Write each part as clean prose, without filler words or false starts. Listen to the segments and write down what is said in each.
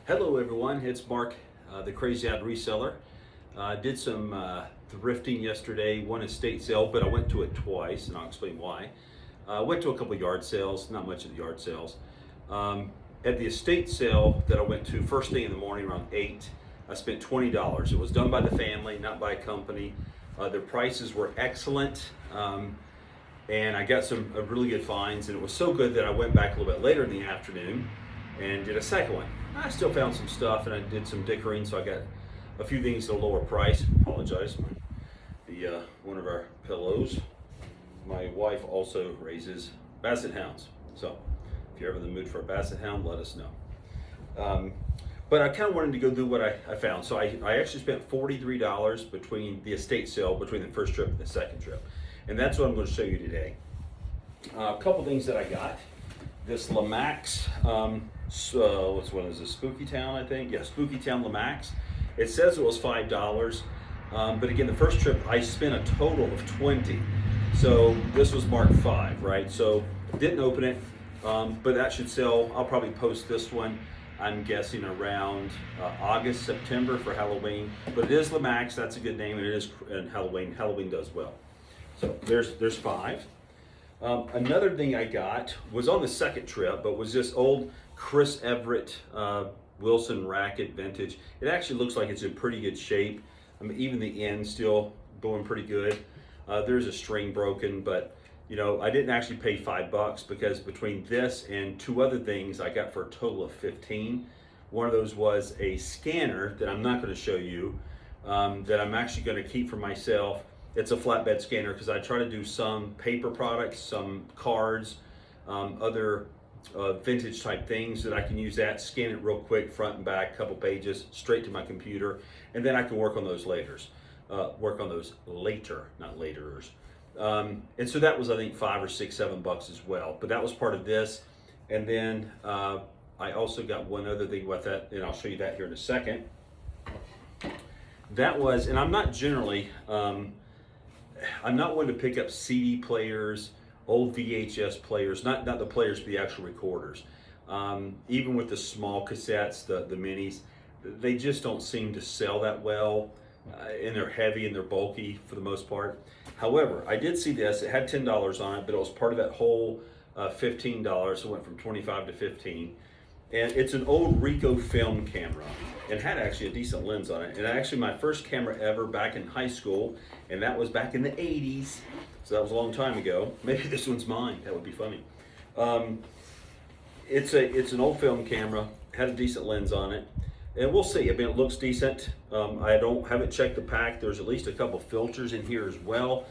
Hello everyone, it's Mark, the Crazy Odd Reseller. Did some thrifting yesterday, one estate sale, but I went to it twice, and I'll explain why. Went to a couple yard sales, not much of the yard sales. At the estate sale that I went to first thing in the morning around 8, I spent $20. It was done by the family, not by a company. Their prices were excellent, and I got some really good finds, and it was so good that I went back a little bit later in the afternoon and did a second one. I still found some stuff, and I did some dickering, so I got a few things at a lower price. Apologize. One of our pillows. My wife also raises basset hounds, so if you're ever in the mood for a basset hound, let us know. But I kind of wanted to go do what I found. So I actually spent $43 between the estate sale, between the first trip and the second trip. And that's what I'm going to show you today. A couple things that I got. This Lamax, what's one is this? Spooky Town, I think? Yeah, Spooky Town Lamax. It says it was $5. But again, the first trip I spent a total of $20. So this was marked 5, right? So didn't open it, but that should sell. I'll probably post this one, I'm guessing around August, September for Halloween. But it is Lamax, that's a good name, and it is and Halloween. Halloween does well. So there's 5. Another thing I got was on the second trip, but was this old Chris Everett Wilson racket vintage. It actually looks like it's in pretty good shape. I mean, even the end still going pretty good. There's a string broken, but you know, I didn't actually pay $5 because between this and 2 other things I got for a total of 15. One of those was a scanner that I'm not going to show you, that I'm actually going to keep for myself. It's a flatbed scanner because I try to do some paper products, some cards, other vintage type things that I can use that, scan it real quick, front and back, couple pages, straight to my computer, and then I can work on those later, not laterers. And so that was, I think, $5 or $6, $7 as well. But that was part of this. And then I also got one other thing with that, and I'll show you that here in a second. That was, and I'm not generally, I'm not one to pick up CD players, old VHS players, not the players, but the actual recorders. Even with the small cassettes, the minis, they just don't seem to sell that well, and they're heavy and they're bulky for the most part. However, I did see this. It had $10 on it, but it was part of that whole $15, so it went from 25 to 15. And it's an old Ricoh film camera, and had actually a decent lens on it. And actually my first camera ever back in high school, and that was back in the 80s, so that was a long time ago. Maybe this one's mine, that would be funny. It's an old film camera, had a decent lens on it, and we'll see. I mean, it looks decent. I haven't checked the pack. There's at least a couple filters in here as well.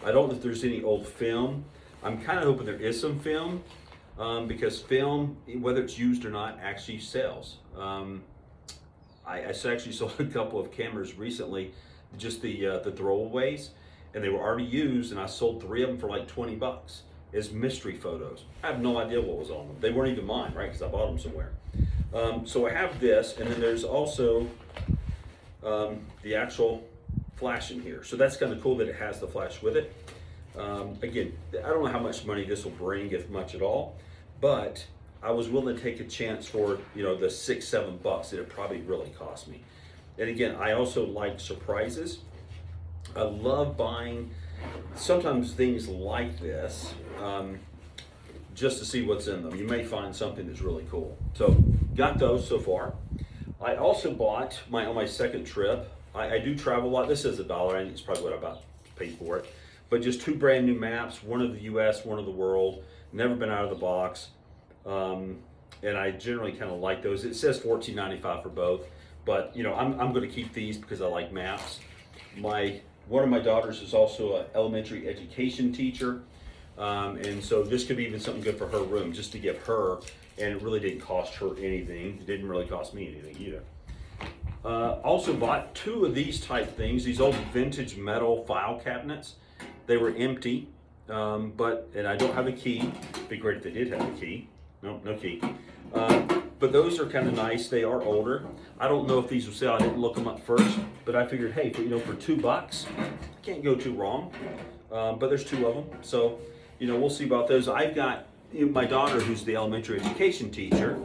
I don't know if there's any old film. I'm kind of hoping there is some film, because film, whether it's used or not, actually sells. I actually sold a couple of cameras recently, just the throwaways, and they were already used, and I sold 3 of them for like $20 as mystery photos. I have no idea what was on them. They weren't even mine, right? Because I bought them somewhere. So I have this, and then there's also the actual flash in here. So that's kind of cool that it has the flash with it. Again, I don't know how much money this will bring, if much at all, but I was willing to take a chance for, you know, the $6, $7 that it probably really cost me. And again, I also like surprises. I love buying sometimes things like this, just to see what's in them. You may find something that's really cool. So got those so far. I also bought on my second trip. I do travel a lot. This is $1. I think it's probably what I about paid for it. But just 2 brand new maps, one of the US, one of the world. Never been out of the box. And I generally kind of like those. It says $14.95 for both, but you know, I'm going to keep these because I like maps. One of my daughters is also an elementary education teacher, and so this could be even something good for her room, just to give her. And it really didn't cost her anything. It didn't really cost me anything either. Also bought 2 of these type things, these old vintage metal file cabinets. They were empty, and I don't have a key. It'd be great if they did have a key. No key. But those are kind of nice. They are older. I don't know if these will sell. I didn't look them up first, but I figured, hey, for $2, can't go too wrong. But there's 2 of them, so you know, we'll see about those. I've got my daughter, who's the elementary education teacher.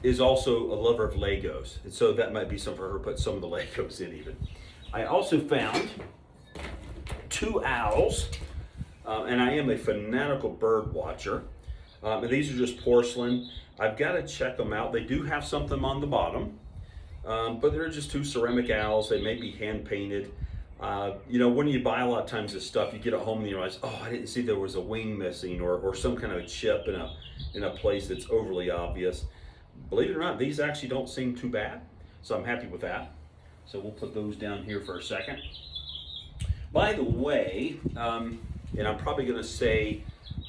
is also a lover of Legos, and so that might be something for her to put some of the Legos in even. I also found 2 owls, and I am a fanatical bird watcher. And these are just porcelain. I've got to check them out. They do have something on the bottom, but they're just 2 ceramic owls. They may be hand painted. You know, when you buy a lot of times this stuff, you get it home and you realize, oh, I didn't see there was a wing missing, or some kind of a chip in a place that's overly obvious. Believe it or not, these actually don't seem too bad, so I'm happy with that. So we'll put those down here for a second. By the way, and I'm probably going to say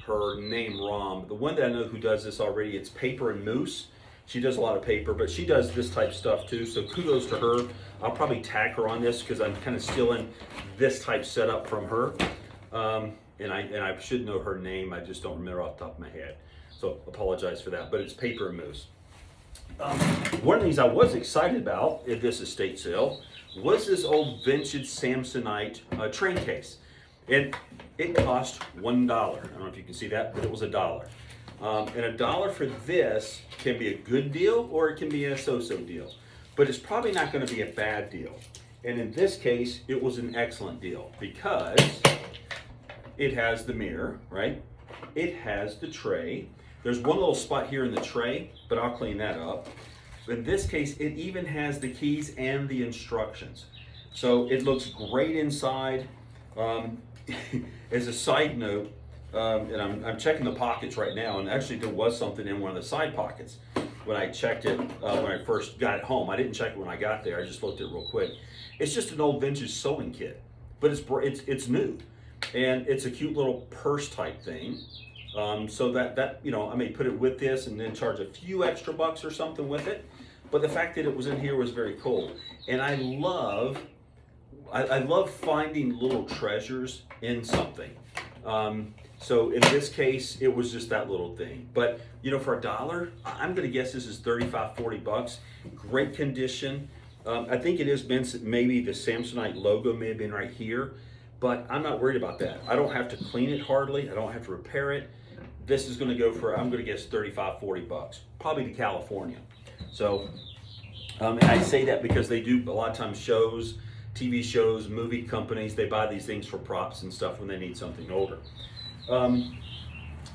her name wrong, but the one that I know who does this already, it's Paper and Moose. She does a lot of paper, but she does this type stuff too, so kudos to her. I'll probably tag her on this because I'm kind of stealing this type setup from her. And I should know her name, I just don't remember off the top of my head. So apologize for that, but it's Paper and Moose. One of the things I was excited about at this estate sale was this old vintage Samsonite train case. And it cost $1. I don't know if you can see that, but it was $1. And $1 for this can be a good deal or it can be a so-so deal. But it's probably not going to be a bad deal. And in this case, it was an excellent deal because it has the mirror, right? It has the tray. There's one little spot here in the tray, but I'll clean that up. In this case, it even has the keys and the instructions. So it looks great inside. As a side note, and I'm checking the pockets right now, and actually there was something in one of the side pockets when I checked it when I first got it home. I didn't check it when I got there, I just looked at it real quick. It's just an old vintage sewing kit, but it's new, and it's a cute little purse type thing. So that you know, I may put it with this and then charge a few extra bucks or something with it, but the fact that it was in here was very cool. And I love finding little treasures in something. So in this case, it was just that little thing. But you know, for $1, I'm gonna guess this is 35, 40 bucks. Great condition. I think it has been, maybe the Samsonite logo may have been right here, but I'm not worried about that. I don't have to clean it hardly. I don't have to repair it. This is gonna go for, I'm gonna guess 35, 40 bucks, probably to California. So, and I say that because they do a lot of times shows, TV shows, movie companies, they buy these things for props and stuff when they need something older.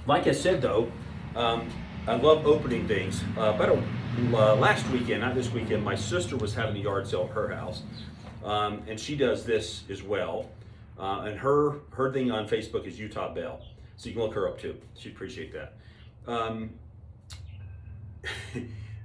Like I said though, I love opening things. Last weekend, not this weekend, my sister was having a yard sale at her house, and she does this as well. And her thing on Facebook is Utah Belle, so you can look her up too. She'd appreciate that.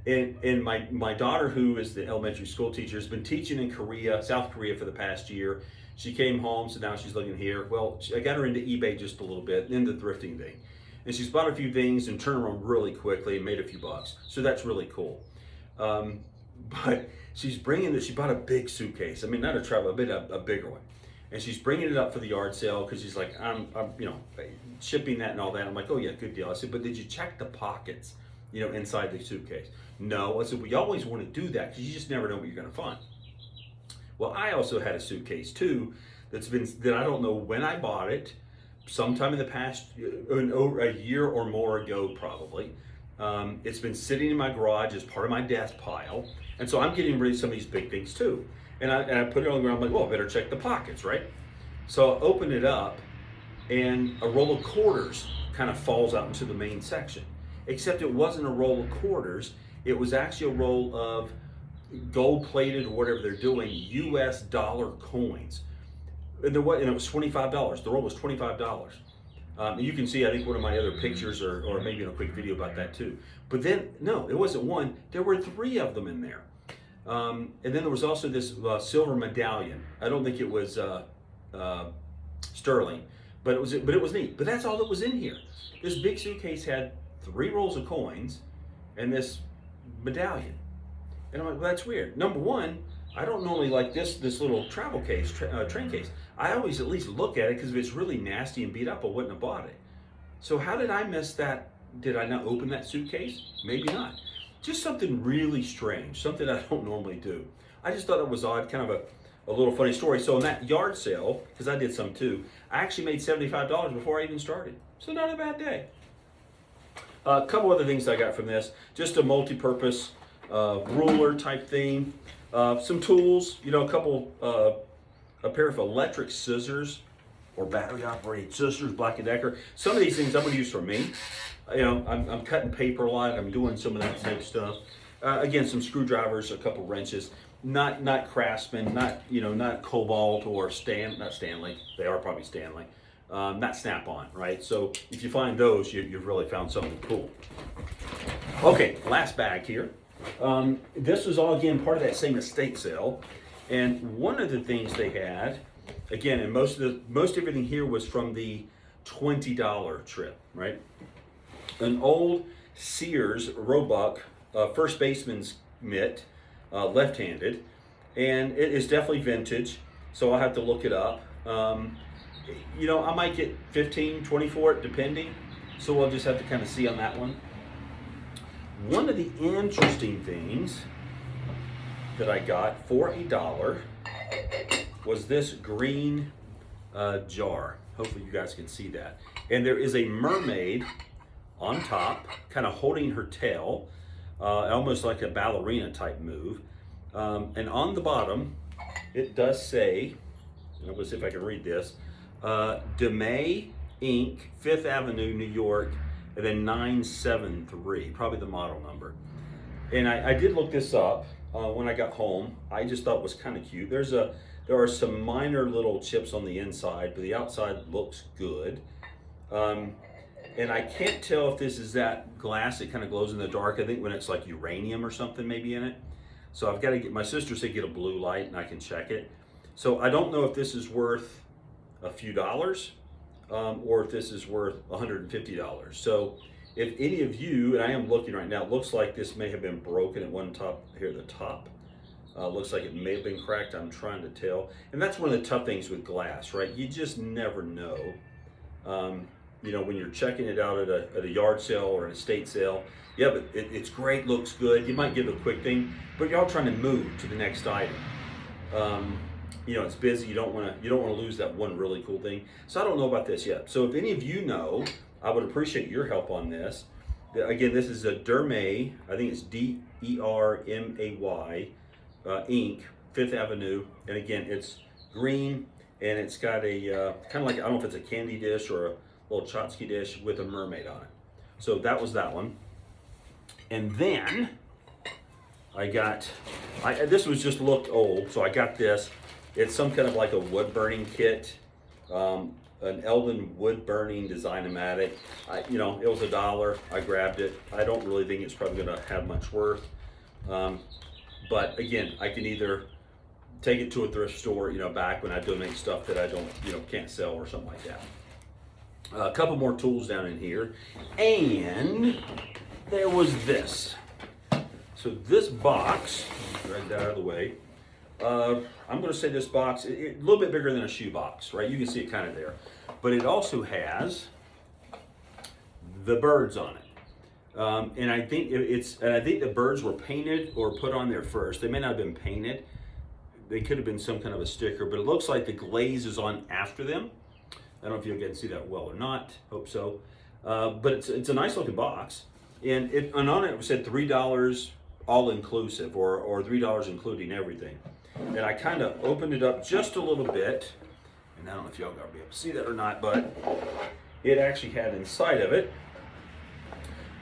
And my daughter, who is the elementary school teacher, has been teaching in Korea, South Korea for the past year. She came home, so now she's looking here. Well, I got her into eBay just a little bit, into the thrifting thing. And she's bought a few things and turned them really quickly and made a few bucks. So that's really cool. But she's bringing this, she bought a big suitcase. I mean, not a travel, but a bigger one. And she's bringing it up for the yard sale because she's like, I'm you know, shipping that and all that. I'm like, oh yeah, good deal. I said, but did you check the pockets, you know, inside the suitcase? No. I said, we always want to do that because you just never know what you're going to find. Well, I also had a suitcase too that I don't know when I bought it, sometime in the past, over a year or more ago probably. It's been sitting in my garage as part of my desk pile, and so I'm getting rid of some of these big things too. And I put it on the ground, I'm like, well, I better check the pockets, right? So I open it up, and a roll of quarters kind of falls out into the main section. Except it wasn't a roll of quarters, it was actually a roll of gold-plated or whatever they're doing, US dollar coins. And it was $25. The roll was $25. You can see, I think, one of my other pictures or maybe in a quick video about that too. But then, no, it wasn't one. There were 3 of them in there. And then there was also this silver medallion. I don't think it was sterling, but it was neat. But that's all that was in here. This big suitcase had 3 rolls of coins and this medallion. And I'm like, well, that's weird. Number one, I don't normally like this little travel case, train case. I always at least look at it because if it's really nasty and beat up, I wouldn't have bought it. So how did I miss that? Did I not open that suitcase? Maybe not. Just something really strange, something I don't normally do. I just thought it was odd, kind of a little funny story. So in that yard sale, because I did some too, I actually made $75 before I even started. So not a bad day. A couple other things I got from this, just a multi-purpose ruler type thing, some tools, you know, a pair of electric scissors or battery operated scissors, Black & Decker. Some of these things I'm gonna use for me. You know, I'm cutting paper a lot, I'm doing some of that type stuff. Again, some screwdrivers, a couple wrenches, not Craftsman, not Cobalt or not Stanley, they are probably Stanley. Not Snap-on, right? So if you find those, you've really found something cool. Okay, last bag here. This was all, again, part of that same estate sale. And one of the things they had, again, and most everything here was from the $20 trip, right? An old Sears Roebuck first baseman's mitt, left-handed, and it is definitely vintage, so I'll have to look it up. You know, I might get 15, 20 for it, depending, so we'll just have to kind of see on that one. One of the interesting things that I got for $1 was this green jar. Hopefully you guys can see that. And there is a mermaid on top, kind of holding her tail, almost like a ballerina type move. And on the bottom, it does say, let's see if I can read this, DeMay Inc., 5th Avenue, New York, and then 973, probably the model number. And I did look this up when I got home. I just thought it was kind of cute. There are some minor little chips on the inside, but the outside looks good. And I can't tell if this is that glass that kind of glows in the dark. I think when it's like uranium or something maybe in it. So I've got to get, my sister said get a blue light and I can check it. So I don't know if this is worth a few dollars or if this is worth $150. So if any of you, and I am looking right now, it looks like this may have been broken at one top here at the top. Looks like it may have been cracked, I'm trying to tell. And that's one of the tough things with glass, right? You just never know. You know, when you're checking it out at a yard sale or an estate sale, yeah, but it's great, looks good. You might give a quick thing, but you're all trying to move to the next item. You know, it's busy. You don't want to lose that one really cool thing. So I don't know about this yet. So if any of you know, I would appreciate your help on this. Again, this is a Dermay. I think it's DERMAY Inc., 5th Avenue, and again, it's green and it's got a kind of like, I don't know if it's a candy dish or a little tchotchke dish with a mermaid on it. So that was that one. And then I got, this was just looked old, so I got this. It's some kind of like a wood burning kit, an Eldon wood burning Design-O-Matic. You know, it was $1. I grabbed it. I don't really think it's probably going to have much worth. But again, I can either take it to a thrift store, you know, back when I donate stuff that I don't, you know, can't sell or something like that. A couple more tools down in here, and there was this. So this box, drag that out of the way. I'm going to say this box, a little bit bigger than a shoe box, right? You can see it kind of there, but it also has the birds on it. And I think the birds were painted or put on there first. They may not have been painted. They could have been some kind of a sticker, but it looks like the glaze is on after them. I don't know if you'll get to see that well or not. Hope so. But it's a nice looking box, and on it said $3 all inclusive, or $3 including everything. And I kind of opened it up just a little bit, and I don't know if y'all are gonna be able to see that or not, but it actually had inside of it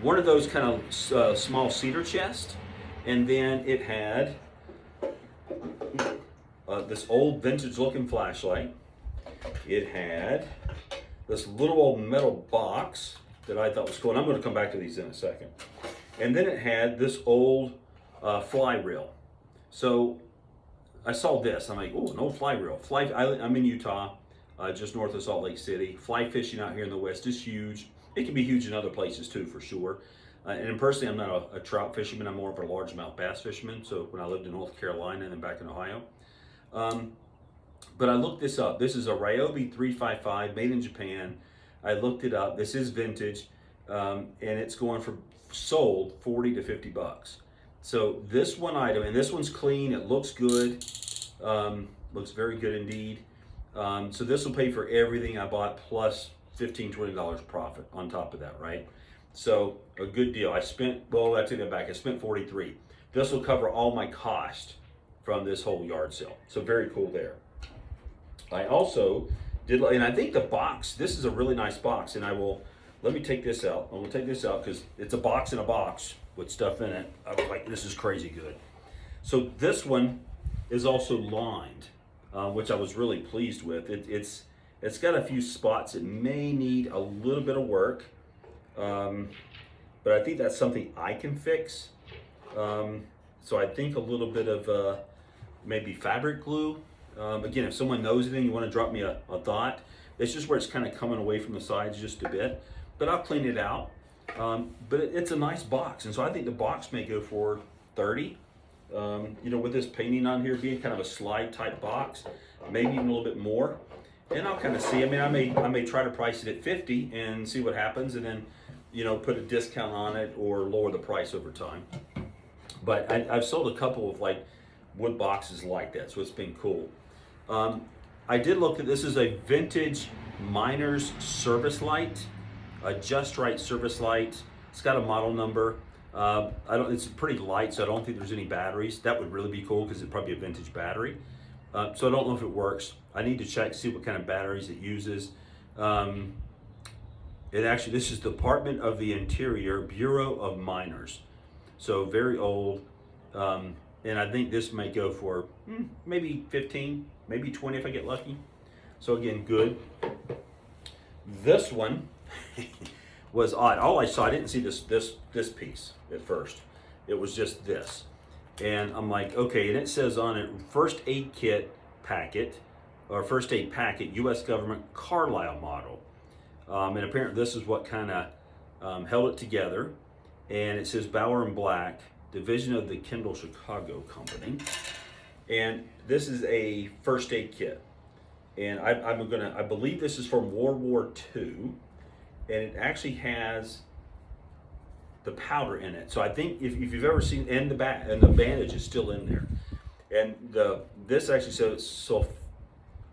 one of those kind of small cedar chests, and then it had this old vintage looking flashlight. It had this little old metal box that I thought was cool, and I'm going to come back to these in a second. And then it had this old fly reel. So I saw this, I'm like, oh, an old fly reel. I'm in Utah, just north of Salt Lake City. Fly fishing out here in the West is huge. It can be huge in other places too, for sure. And personally, I'm not a trout fisherman. I'm more of a largemouth bass fisherman. So when I lived in North Carolina and then back in Ohio. But I looked this up. This is a Ryobi 355 made in Japan. I looked it up. This is vintage, and it's going for sold 40 to 50 bucks. So this one item, and this one's clean. It looks good. Looks very good indeed. So this will pay for everything I bought plus $15, $20 profit on top of that, right? So a good deal. I spent, well, I take that back. I spent 43. This will cover all my cost from this whole yard sale. So very cool there. I also did, and I think the box, this is a really nice box, and let me take this out. I'm gonna take this out because it's a box in a box with stuff in it. I was like, this is crazy good. So this one is also lined, which I was really pleased with. It's got a few spots that may need a little bit of work, but I think that's something I can fix. So I think a little bit of maybe fabric glue. Again, if someone knows anything, you want to drop me a thought. It's just where it's kind of coming away from the sides just a bit, but I'll clean it out. But it's a nice box, and so I think the box may go for 30. You know, with this painting on here being kind of a slide type box, maybe even a little bit more. And I'll kind of see. I mean, I may try to price it at 50 and see what happens, and then, you know, put a discount on it or lower the price over time. But I've sold a couple of like wood boxes like that, so it's been cool. I did look at, this is a vintage miner's service light, a Just Right service light. It's got a model number. It's pretty light, so I don't think there's any batteries. That would really be cool because it'd probably be a vintage battery. So I don't know if it works. I need to check, see what kind of batteries it uses. This is Department of the Interior, Bureau of Miners. So very old. And I think this may go for maybe 15, maybe 20 if I get lucky. So again, good. This one was odd. All I saw, I didn't see this piece at first. It was just this. And I'm like, okay, and it says on it, first aid kit packet, or first aid packet, U.S. government Carlisle model. And apparently this is what kind of held it together. And it says Bauer and Black, division of the Kendall Chicago Company. And this is a first aid kit. And I believe this is from World War II. And it actually has the powder in it. So I think if you've ever seen, and the bandage is still in there. And this actually says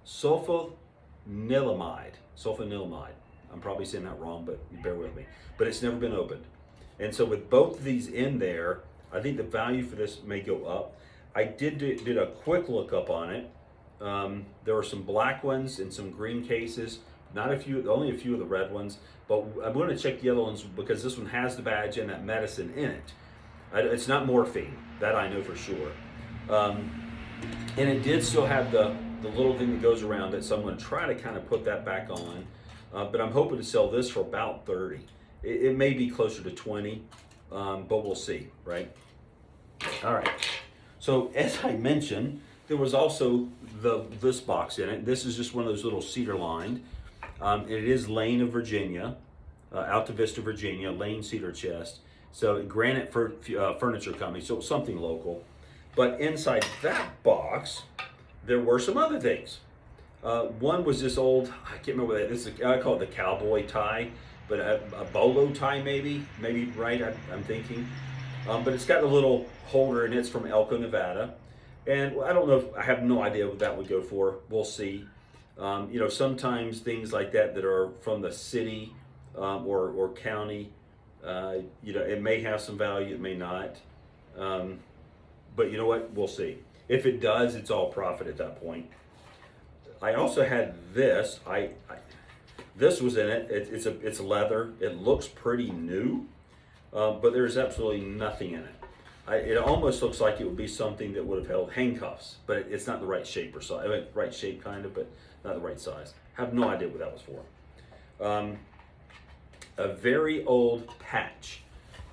sulfonilamide. I'm probably saying that wrong, but you bear with me. But it's never been opened. And so with both of these in there, I think the value for this may go up. I did a quick look up on it. There were some black ones and some green cases. Only a few of the red ones. But I'm going to check the other ones because this one has the badge and that medicine in it. It's not morphine, that I know for sure. And it did still have the little thing that goes around it, so I'm going to try to kind of put that back on. But I'm hoping to sell this for about 30. It may be closer to 20, but we'll see, right? All right. So as I mentioned, there was also this box in it. This is just one of those little cedar lined. It is Lane of Virginia, Alta Vista, Virginia, Lane Cedar Chest. So Granite Furniture Company, so something local. But inside that box, there were some other things. One was this old, I can't remember what that is. I call it the Cowboy Tie, but a bolo tie maybe, right, I'm thinking. But it's got a little holder and it's from Elko, Nevada. And I don't know, I have no idea what that would go for. We'll see. You know, sometimes things like that are from the city or county, you know, it may have some value, it may not. But you know what? We'll see. If it does, it's all profit at that point. I also had this. This was in it. It's leather. It looks pretty new, but there's absolutely nothing in it. It almost looks like it would be something that would have held handcuffs, but it's not the right shape or size. I mean, right shape kind of, but not the right size. I have no idea what that was for. A very old patch.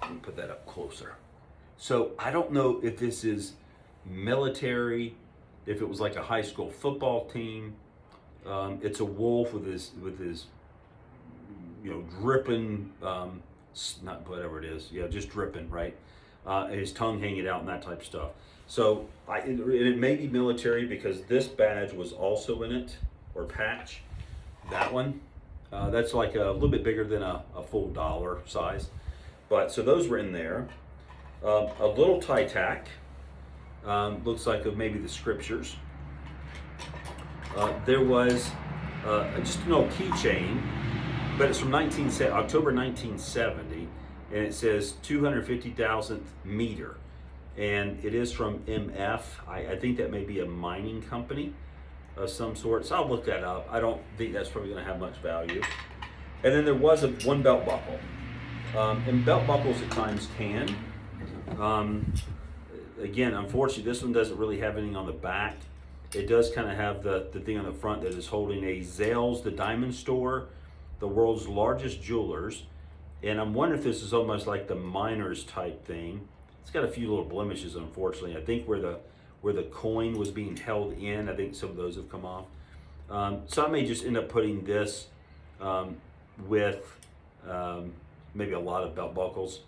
Let me put that up closer. So I don't know if this is military, if it was like a high school football team. It's a wolf with his you know, dripping, not whatever it is, yeah, just dripping, right? His tongue hanging out and that type of stuff. So it may be military because this badge was also in it, or patch. That one, that's like a little bit bigger than a full dollar size. But so those were in there. A little tie tack, looks like maybe the scriptures. There was just an old keychain, but it's from October 1970, and it says 250,000th meter, and it is from MF. I think that may be a mining company of some sort, so I'll look that up. I don't think that's probably going to have much value. And then there was one belt buckle, and belt buckles at times can. Again, unfortunately, this one doesn't really have anything on the back. It does kind of have the thing on the front that is holding a Zales, the diamond store, the world's largest jewelers. And I'm wondering if this is almost like the miners type thing. It's got a few little blemishes, unfortunately. I think where the coin was being held in, I think some of those have come off. So I may just end up putting this with maybe a lot of belt buckles,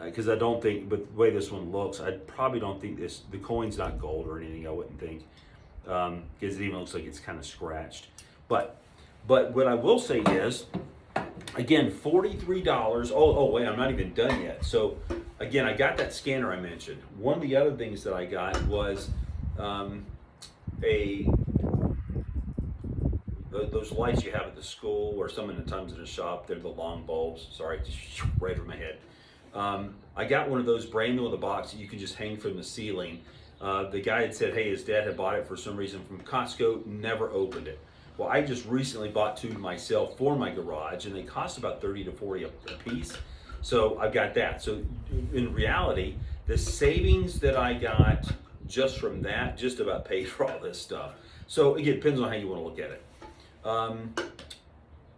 because I don't think, but the way this one looks, I probably don't think the coin's not gold or anything, I wouldn't think, because it even looks like it's kind of scratched. But what I will say is, again, $43. Oh wait, I'm not even done yet. So again, I got that scanner I mentioned. One of the other things that I got was those lights you have at the school, or some of the times in the shop, they're the long bulbs. Sorry, just right over my head. I got one of those brand new in the box that you can just hang from the ceiling. The guy had said, hey, his dad had bought it for some reason from Costco, never opened it. Well, I just recently bought two myself for my garage, and they cost about 30 to 40 a piece. So I've got that. So in reality, the savings that I got just from that just about paid for all this stuff. So again, it depends on how you want to look at it.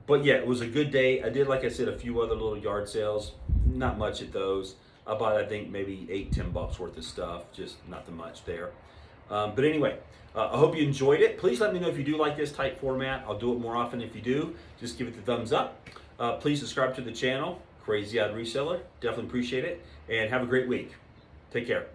But yeah, it was a good day. I did, like I said, a few other little yard sales. Not much at those. I bought, I think, maybe $8-10 worth of stuff. Just nothing much there. But anyway, I hope you enjoyed it. Please let me know if you do like this type format. I'll do it more often if you do. Just give it the thumbs up. Please subscribe to the channel, Crazy Odd Reseller. Definitely appreciate it. And have a great week. Take care.